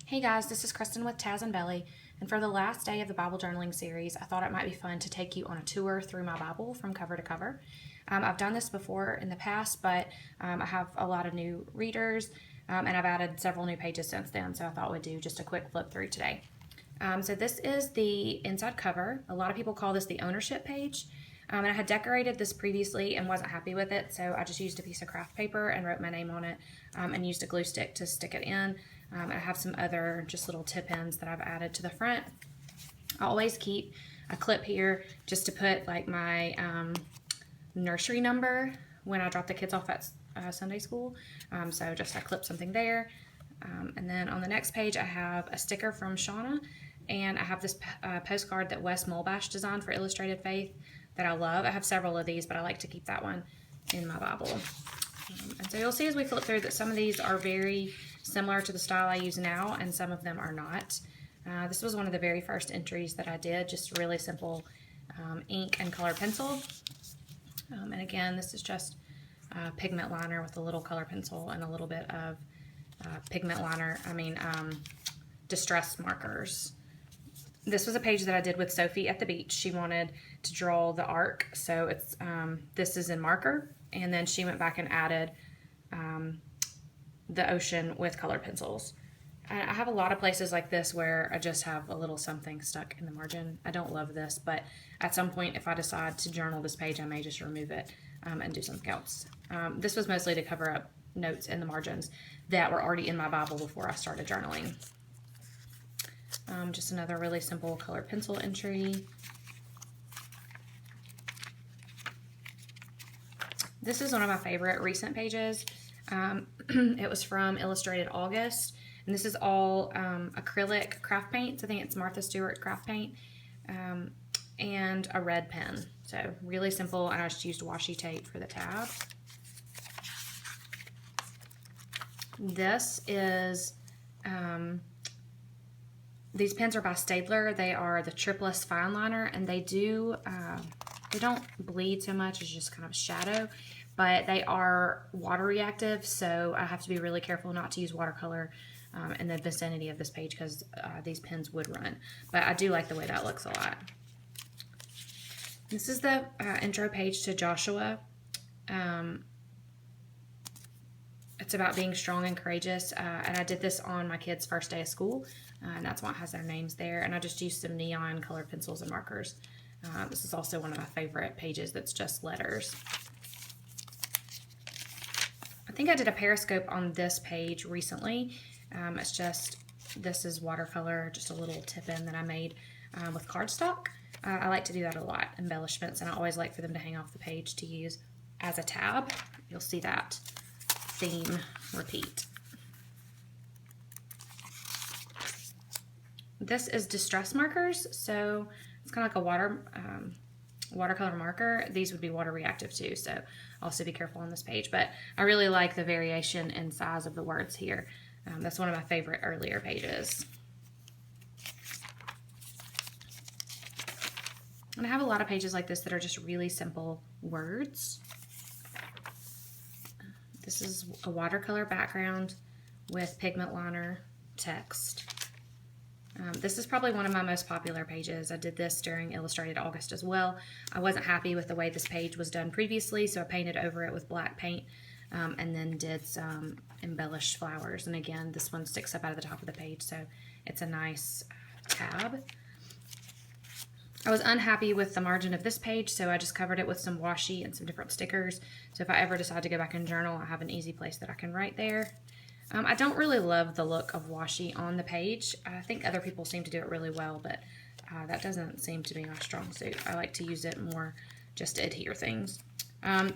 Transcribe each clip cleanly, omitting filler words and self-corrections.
Hey guys, this is Kristen with Taz and Belly, and for the last day of the Bible journaling series, I thought it might be fun to take you on a tour through my Bible from cover to cover. I've done this before in the past, but I have a lot of new readers, and I've added several new pages since then, so I thought we'd do just a quick flip through today. So this is the inside cover. A lot of people call this the ownership page. And I had decorated this previously and wasn't happy with it, so I just used a piece of craft paper and wrote my name on it and used a glue stick to stick it in. I have some other just little tip ends that I've added to the front. I always keep a clip here just to put like my nursery number when I drop the kids off at Sunday school. So just I clip something there. And then on the next page I have a sticker from Shauna, and I have this postcard that Wes Mulbash designed for Illustrated Faith that I love. I have several of these, but I like to keep that one in my Bible. And so you'll see as we flip through that some of these are very similar to the style I use now, and some of them are not. This was one of the very first entries that I did, just really simple ink and colored pencil. And again, this is just pigment liner with a little color pencil and a little bit of distress markers. This was a page that I did with Sophie at the beach. She wanted to draw the ark, so it's this is in marker, and then she went back and added the ocean with colored pencils. I have a lot of places like this where I just have a little something stuck in the margin. I don't love this, but at some point if I decide to journal this page, I may just remove it and do something else. This was mostly to cover up notes in the margins that were already in my Bible before I started journaling. Just another really simple colored pencil entry. This is one of my favorite recent pages. It was from Illustrated August, and this is all acrylic craft paints. I think it's Martha Stewart craft paint, and a red pen. So really simple, and I just used washi tape for the tab. This is these pens are by Staedtler. They are the Triplus fine liner, and they don't bleed so much. It's just kind of shadow, but they are water reactive, so I have to be really careful not to use watercolor in the vicinity of this page because these pens would run. But I do like the way that looks a lot. This is the intro page to Joshua. It's about being strong and courageous, and I did this on my kids' first day of school, and that's why it has their names there, and I just used some neon colored pencils and markers. This is also one of my favorite pages that's just letters. I think I did a Periscope on this page recently. This is watercolor, just a little tip-in that I made with cardstock. I like to do that a lot, embellishments, and I always like for them to hang off the page to use as a tab. You'll see that theme repeat. This is distress markers, so it's kind of like a watercolor marker. These would be water reactive too, so also be careful on this page, but I really like the variation in size of the words here. That's one of my favorite earlier pages. And I have a lot of pages like this that are just really simple words. This is a watercolor background with pigment liner text. This is probably one of my most popular pages. I did this during Illustrated August as well. I wasn't happy with the way this page was done previously, so I painted over it with black paint and then did some embellished flowers. And again, this one sticks up out of the top of the page, so it's a nice tab. I was unhappy with the margin of this page, so I just covered it with some washi and some different stickers. So if I ever decide to go back and journal, I have an easy place that I can write there. I don't really love the look of washi on the page. I think other people seem to do it really well, but that doesn't seem to be my strong suit. I like to use it more just to adhere things.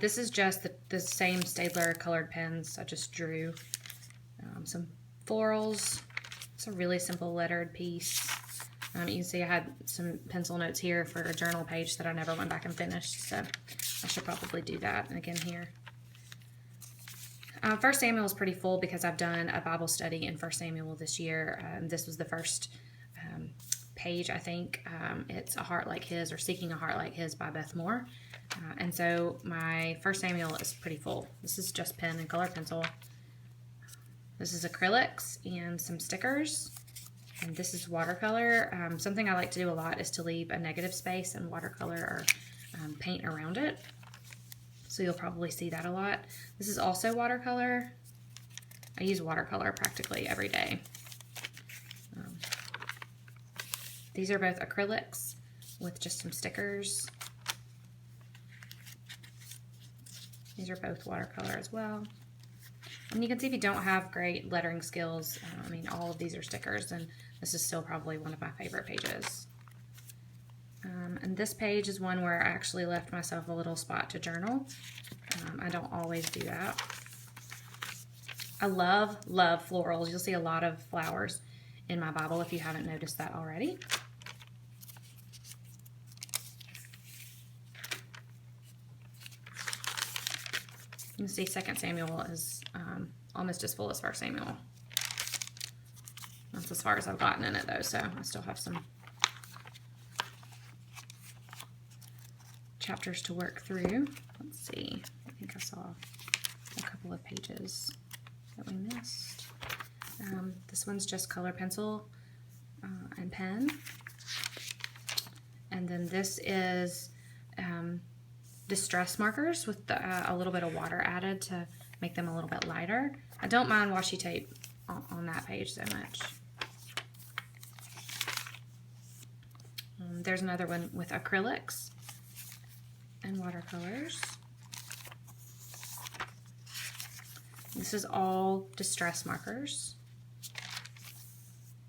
This is just the same Staedtler colored pens. I just drew some florals. It's a really simple lettered piece. You can see I had some pencil notes here for a journal page that I never went back and finished, so I should probably do that. And again here. 1 Samuel is pretty full because I've done a Bible study in 1 Samuel this year. This was the first page, I think. It's A Heart Like His, or Seeking a Heart Like His by Beth Moore. And so my 1 Samuel is pretty full. This is just pen and color pencil. This is acrylics and some stickers. And this is watercolor. Something I like to do a lot is to leave a negative space and watercolor or paint around it. So you'll probably see that a lot. This is also watercolor. I use watercolor practically every day. These are both acrylics with just some stickers. These are both watercolor as well. And you can see if you don't have great lettering skills, I mean, all of these are stickers, and this is still probably one of my favorite pages. And this page is one where I actually left myself a little spot to journal. I don't always do that. I love florals. You'll see a lot of flowers in my Bible if you haven't noticed that already. You can see 2 Samuel is almost as full as 1 Samuel. That's as far as I've gotten in it though, so I still have some chapters to work through. Let's see. I think I saw a couple of pages that we missed. This one's just color pencil and pen. And then this is distress markers with a little bit of water added to make them a little bit lighter. I don't mind washi tape on that page so much. There's another one with acrylics and watercolors. This is all distress markers.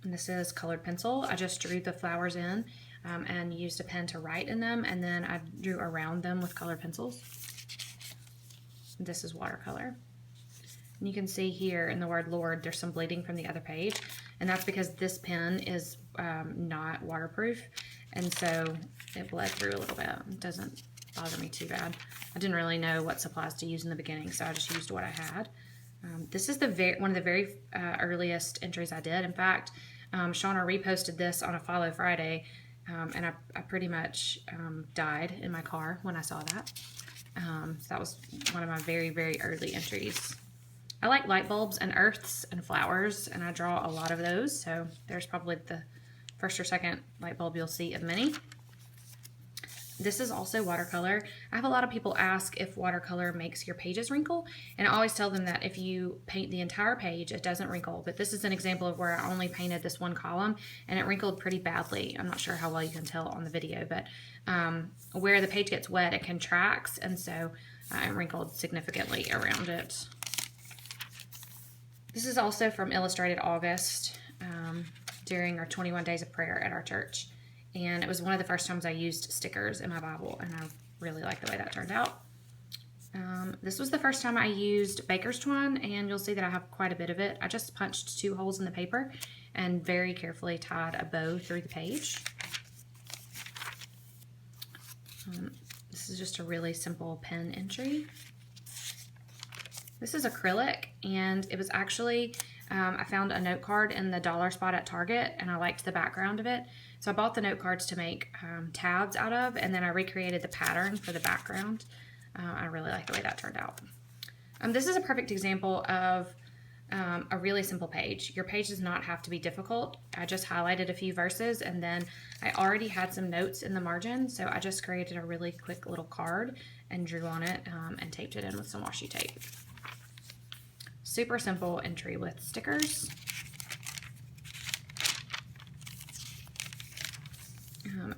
And this is colored pencil. I just drew the flowers in and used a pen to write in them, and then I drew around them with colored pencils. This is watercolor. And you can see here in the word Lord, there's some bleeding from the other page, and that's because this pen is not waterproof, and so it bled through a little bit. It doesn't bother me too bad. I didn't really know what supplies to use in the beginning, so I just used what I had. This is one of the very earliest entries I did. In fact, Shauna reposted this on a Follow Friday, and I pretty much died in my car when I saw that. So that was one of my very, very early entries. I like light bulbs and earths and flowers, and I draw a lot of those, so there's probably the first or second light bulb you'll see of many. This is also watercolor. I have a lot of people ask if watercolor makes your pages wrinkle, and I always tell them that if you paint the entire page, it doesn't wrinkle, but this is an example of where I only painted this one column, and it wrinkled pretty badly. I'm not sure how well you can tell on the video, but where the page gets wet, it contracts, and so it wrinkled significantly around it. This is also from Illustrated August during our 21 Days of Prayer at our church. And it was one of the first times I used stickers in my Bible, and I really like the way that turned out. This was the first time I used baker's twine, and you'll see that I have quite a bit of it. I just punched 2 holes in the paper and very carefully tied a bow through the page. This is just a really simple pen entry. This is acrylic, and it was actually, I found a note card in the dollar spot at Target, and I liked the background of it. So I bought the note cards to make tabs out of, and then I recreated the pattern for the background. I really like the way that turned out. This is a perfect example of a really simple page. Your page does not have to be difficult. I just highlighted a few verses, and then I already had some notes in the margin, so I just created a really quick little card and drew on it and taped it in with some washi tape. Super simple entry with stickers.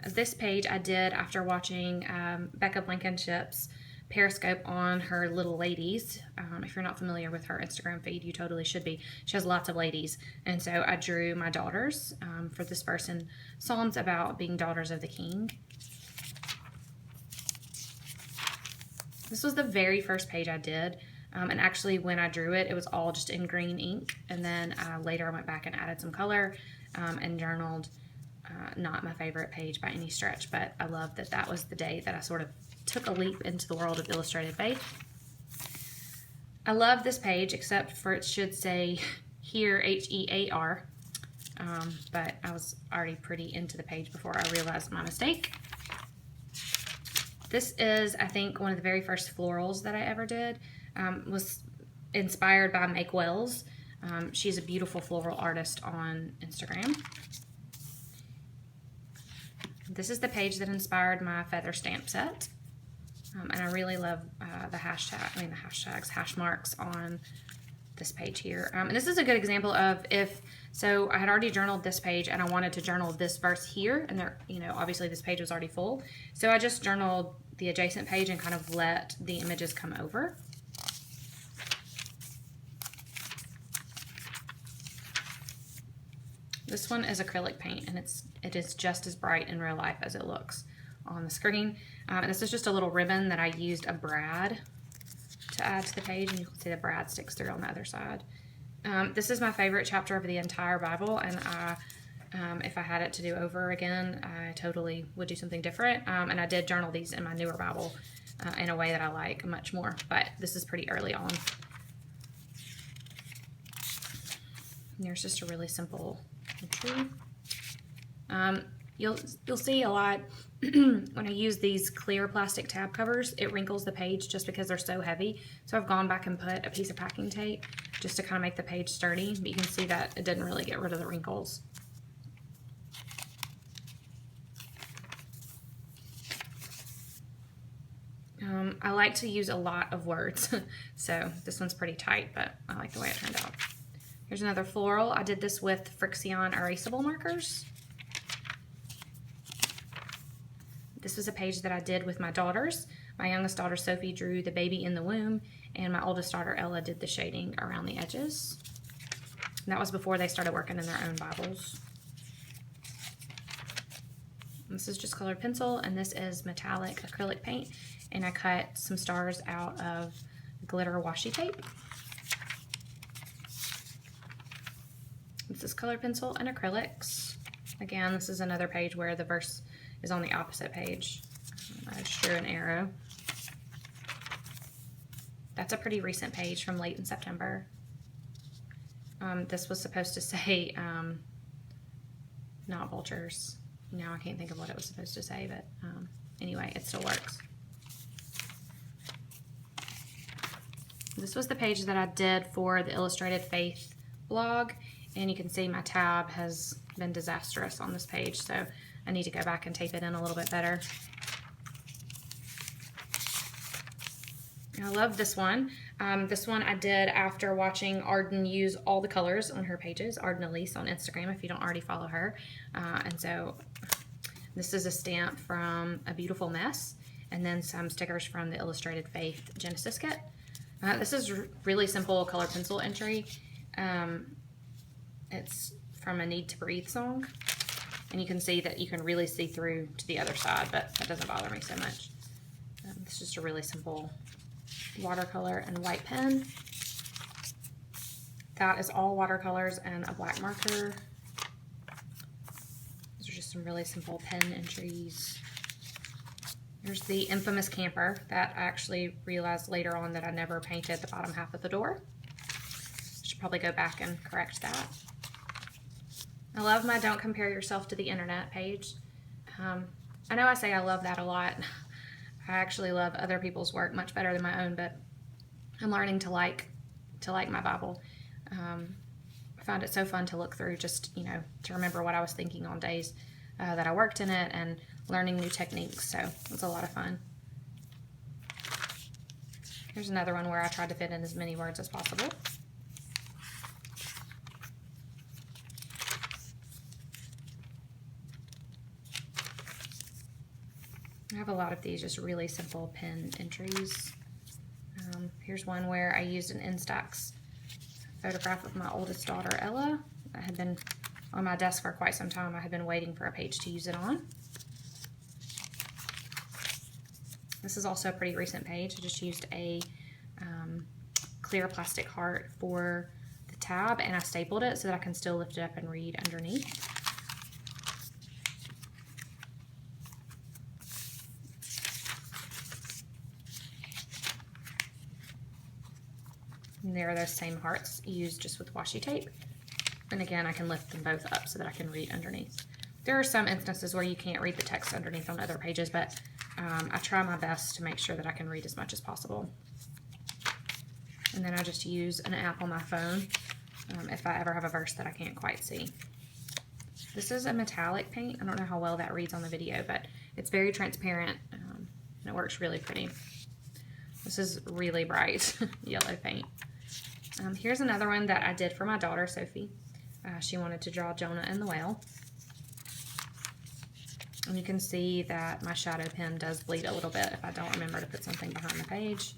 This page I did after watching Becca Blankenship's Periscope on her little ladies. If you're not familiar with her Instagram feed, you totally should be. She has lots of ladies, and so I drew my daughters for this verse in Psalms about being daughters of the King. This was the very first page I did, and actually when I drew it, it was all just in green ink, and then later I went back and added some color and journaled. Not my favorite page by any stretch, but I love that that was the day that I sort of took a leap into the world of illustrated faith. I love this page, except for it should say here, H-E-A-R, but I was already pretty into the page before I realized my mistake. This is, I think, one of the very first florals that I ever did. Was inspired by Make Wells. She's a beautiful floral artist on Instagram. This is the page that inspired my feather stamp set. And I really love the hash marks on this page here. And this is a good example of so I had already journaled this page and I wanted to journal this verse here, and there, obviously this page was already full. So I just journaled the adjacent page and kind of let the images come over. This one is acrylic paint, and it is just as bright in real life as it looks on the screen. And this is just a little ribbon that I used a brad to add to the page, and you can see the brad sticks through on the other side. This is my favorite chapter of the entire Bible, and if I had it to do over again, I totally would do something different. And I did journal these in my newer Bible in a way that I like much more, but this is pretty early on. And there's just a really simple entry. You'll see a lot when I use these clear plastic tab covers, it wrinkles the page just because they're so heavy. So I've gone back and put a piece of packing tape just to kind of make the page sturdy, but you can see that it didn't really get rid of the wrinkles. I like to use a lot of words, so this one's pretty tight, but I like the way it turned out. Here's another floral. I did this with Frixion erasable markers. This was a page that I did with my daughters. My youngest daughter, Sophie, drew the baby in the womb, and my oldest daughter, Ella, did the shading around the edges. And that was before they started working in their own Bibles. This is just colored pencil, and this is metallic acrylic paint, and I cut some stars out of glitter washi tape. This is colored pencil and acrylics. Again, this is another page where the verse is on the opposite page. I just drew an arrow. That's a pretty recent page from late in September. This was supposed to say, not vultures. Now I can't think of what it was supposed to say, but anyway, it still works. This was the page that I did for the Illustrated Faith blog, and you can see my tab has been disastrous on this page, so I need to go back and tape it in a little bit better. I love this one. This one I did after watching Arden use all the colors on her pages, Arden Elise on Instagram, if you don't already follow her. And so this is a stamp from A Beautiful Mess, and then some stickers from the Illustrated Faith Genesis kit. This is really simple color pencil entry. It's from a Need to Breathe song, and you can see that you can really see through to the other side, but that doesn't bother me so much. It's just a really simple watercolor and white pen. That is all watercolors and a black marker. These are just some really simple pen entries. There's the infamous camper that I actually realized later on that I never painted the bottom half of the door. Should probably go back and correct that. I love my Don't Compare Yourself to the Internet page. I know I say I love that a lot. I actually love other people's work much better than my own, but I'm learning to like my Bible. I found it so fun to look through, just, to remember what I was thinking on days that I worked in it, and learning new techniques, so it was a lot of fun. Here's another one where I tried to fit in as many words as possible. I have a lot of these just really simple pen entries. Here's one where I used an Instax photograph of my oldest daughter, Ella. That had been on my desk for quite some time. I had been waiting for a page to use it on. This is also a pretty recent page. I just used a clear plastic heart for the tab, and I stapled it so that I can still lift it up and read underneath. And there are those same hearts used just with washi tape. And again, I can lift them both up so that I can read underneath. There are some instances where you can't read the text underneath on other pages, but I try my best to make sure that I can read as much as possible. And then I just use an app on my phone if I ever have a verse that I can't quite see. This is a metallic paint. I don't know how well that reads on the video, but it's very transparent and it works really pretty. This is really bright yellow paint. Here's another one that I did for my daughter, Sophie. She wanted to draw Jonah and the whale. And you can see that my shadow pen does bleed a little bit if I don't remember to put something behind the page.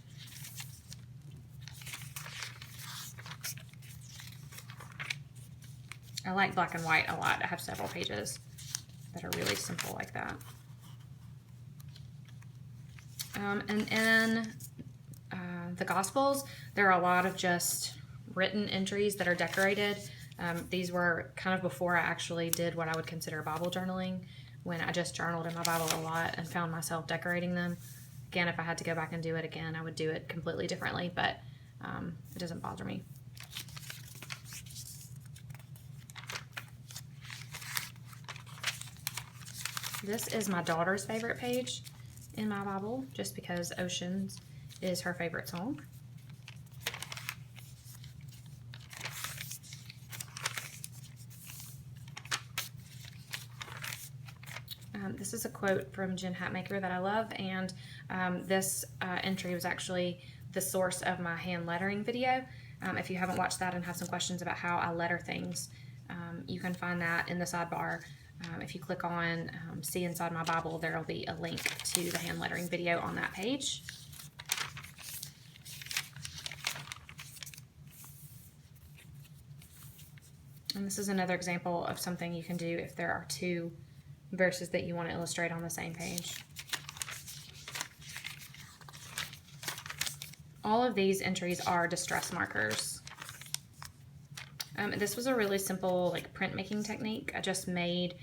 I like black and white a lot. I have several pages that are really simple like that. And in the Gospels, there are a lot of just written entries that are decorated. These were kind of before I actually did what I would consider Bible journaling, when I just journaled in my Bible a lot and found myself decorating them. Again, if I had to go back and do it again, I would do it completely differently, but it doesn't bother me. This is my daughter's favorite page in my Bible, just because Oceans is her favorite song. This is a quote from Jen Hatmaker that I love, and this entry was actually the source of my hand lettering video. If you haven't watched that and have some questions about how I letter things, you can find that in the sidebar. If you click on See Inside My Bible, there will be a link to the hand lettering video on that page. And this is another example of something you can do if there are two verses that you want to illustrate on the same page. All of these entries are distress markers. This was a really simple printmaking technique. I just made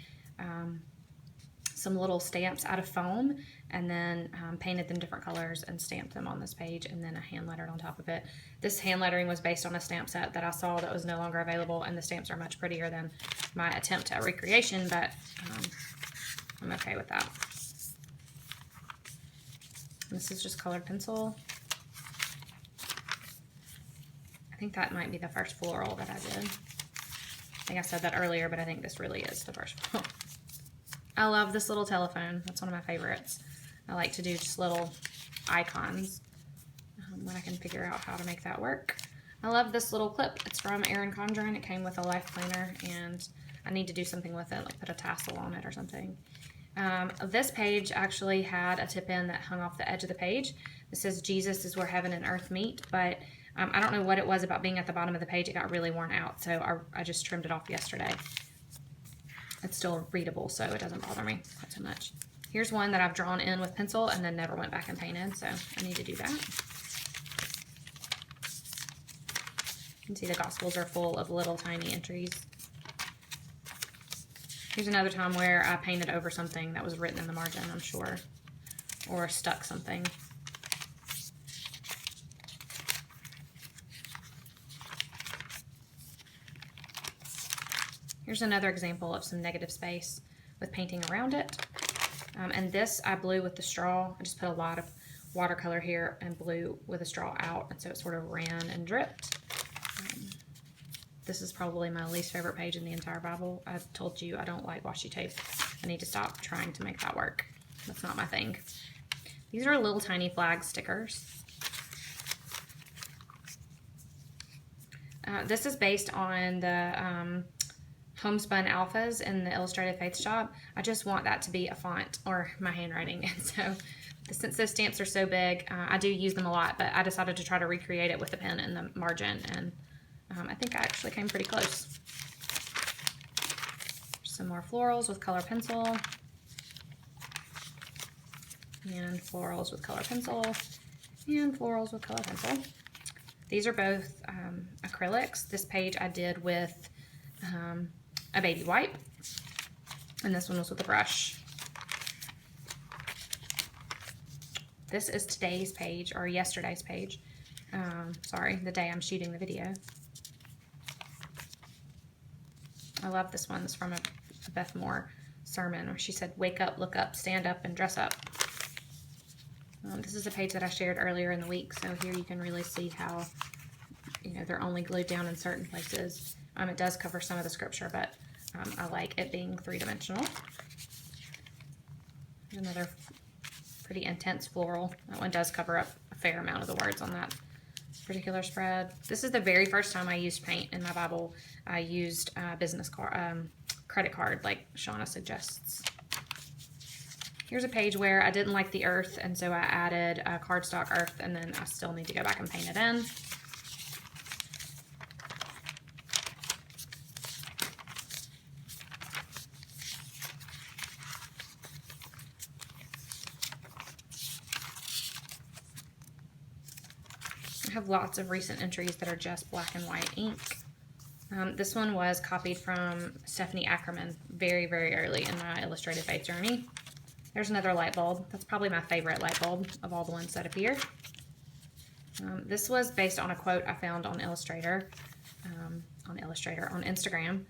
some little stamps out of foam and then painted them different colors and stamped them on this page, and then I hand lettered on top of it. This hand lettering was based on a stamp set that I saw that was no longer available, and the stamps are much prettier than my attempt at recreation, but I'm okay with that. This is just colored pencil. I think that might be the first floral that I did. I think I said that earlier, but I think this really is the first floral. I love this little telephone. That's one of my favorites. I like to do just little icons when I can figure out how to make that work. I love this little clip. It's from Erin Condren. It came with a life planner, and I need to do something with it, like put a tassel on it or something. This page actually had a tip-in that hung off the edge of the page. It says, "Jesus is where heaven and earth meet," but I don't know what it was about being at the bottom of the page. It got really worn out, so I just trimmed it off yesterday. It's still readable, so it doesn't bother me quite so much. Here's one that I've drawn in with pencil and then never went back and painted, so I need to do that. You can see the Gospels are full of little tiny entries. Here's another time where I painted over something that was written in the margin, I'm sure, or stuck something. Here's another example of some negative space with painting around it. And this I blew with the straw. I just put a lot of watercolor here and blew with a straw out, and so it sort of ran and dripped. This is probably my least favorite page in the entire Bible. I've told you I don't like washi tape. I need to stop trying to make that work. That's not my thing. These are little tiny flag stickers. This is based on the homespun alphas in the Illustrated Faith shop. I just want that to be a font or my handwriting, and so since those stamps are so big, I do use them a lot, but I decided to try to recreate it with the pen in the margin, and I think I actually came pretty close. Some more florals with color pencil, and florals with color pencil, and florals with color pencil. These are both acrylics. This page I did with a baby wipe, and this one was with a brush. This is today's page, or yesterday's page. Sorry, the day I'm shooting the video. I love this one. It's from a Beth Moore sermon where she said, "Wake up, look up, stand up, and dress up." This is a page that I shared earlier in the week, so here you can really see how they're only glued down in certain places. It does cover some of the scripture, but I like it being three-dimensional. Another pretty intense floral. That one does cover up a fair amount of the words on that particular spread. This is the very first time I used paint in my Bible. I used business card, credit card, like Shauna suggests. Here's a page where I didn't like the earth, and so I added cardstock earth, and then I still need to go back and paint it in. I have lots of recent entries that are just black and white ink. This one was copied from Stephanie Ackerman very, very early in my illustrated faith journey. There's another light bulb. That's probably my favorite light bulb of all the ones that appear. This was based on a quote I found on Illustrator, on Instagram.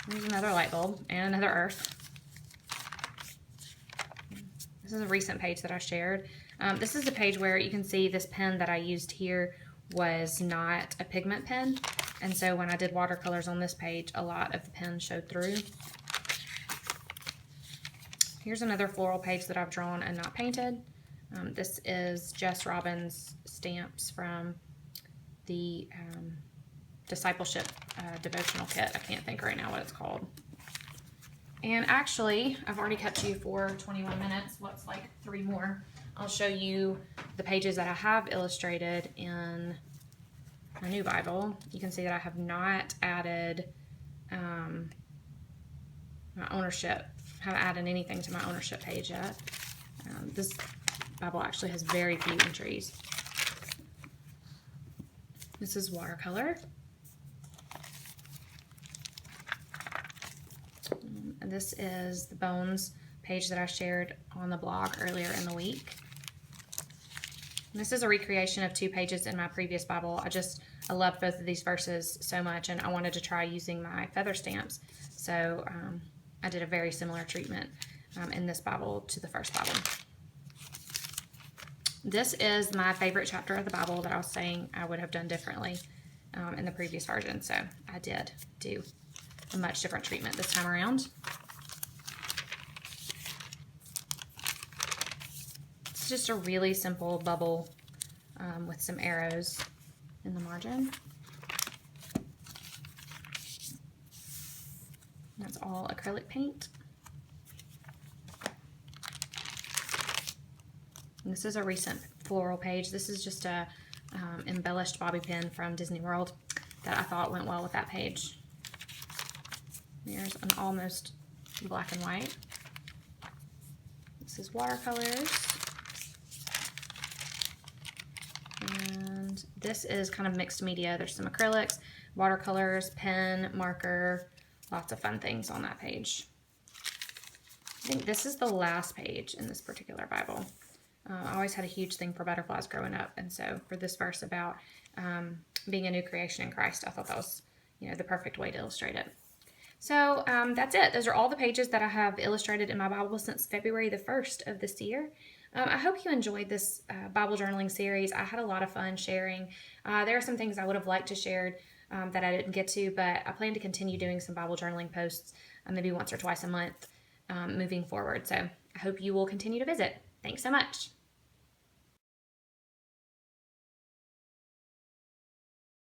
There's another light bulb and another earth. This is a recent page that I shared. This is the page where you can see this pen that I used here was not a pigment pen, and so when I did watercolors on this page, a lot of the pen showed through. Here's another floral page that I've drawn and not painted. This is Jess Robbins' stamps from the discipleship devotional kit. I can't think right now what it's called. And actually, I've already kept you for 21 minutes. What's like 3 more? I'll show you the pages that I have illustrated in my new Bible. You can see that I have not added my ownership. Haven't added anything to my ownership page yet. This Bible actually has very few entries. This is watercolor. And this is the Bones page that I shared on the blog earlier in the week. And this is a recreation of 2 pages in my previous Bible. I loved both of these verses so much, and I wanted to try using my feather stamps. So I did a very similar treatment in this Bible to the first Bible. This is my favorite chapter of the Bible that I was saying I would have done differently in the previous version. So I did do a much different treatment this time around. It's just a really simple bubble with some arrows in the margin. That's all acrylic paint. And this is a recent floral page. This is just a embellished bobby pin from Disney World that I thought went well with that page. There's an almost black and white. This is watercolors. And this is kind of mixed media. There's some acrylics, watercolors, pen, marker, lots of fun things on that page. I think this is the last page in this particular Bible. I always had a huge thing for butterflies growing up, and so for this verse about being a new creation in Christ, I thought that was, the perfect way to illustrate it. So that's it. Those are all the pages that I have illustrated in my Bible since February the 1st of this year. I hope you enjoyed this Bible journaling series. I had a lot of fun sharing. There are some things I would have liked to share that I didn't get to, but I plan to continue doing some Bible journaling posts maybe once or twice a month moving forward. So I hope you will continue to visit. Thanks so much.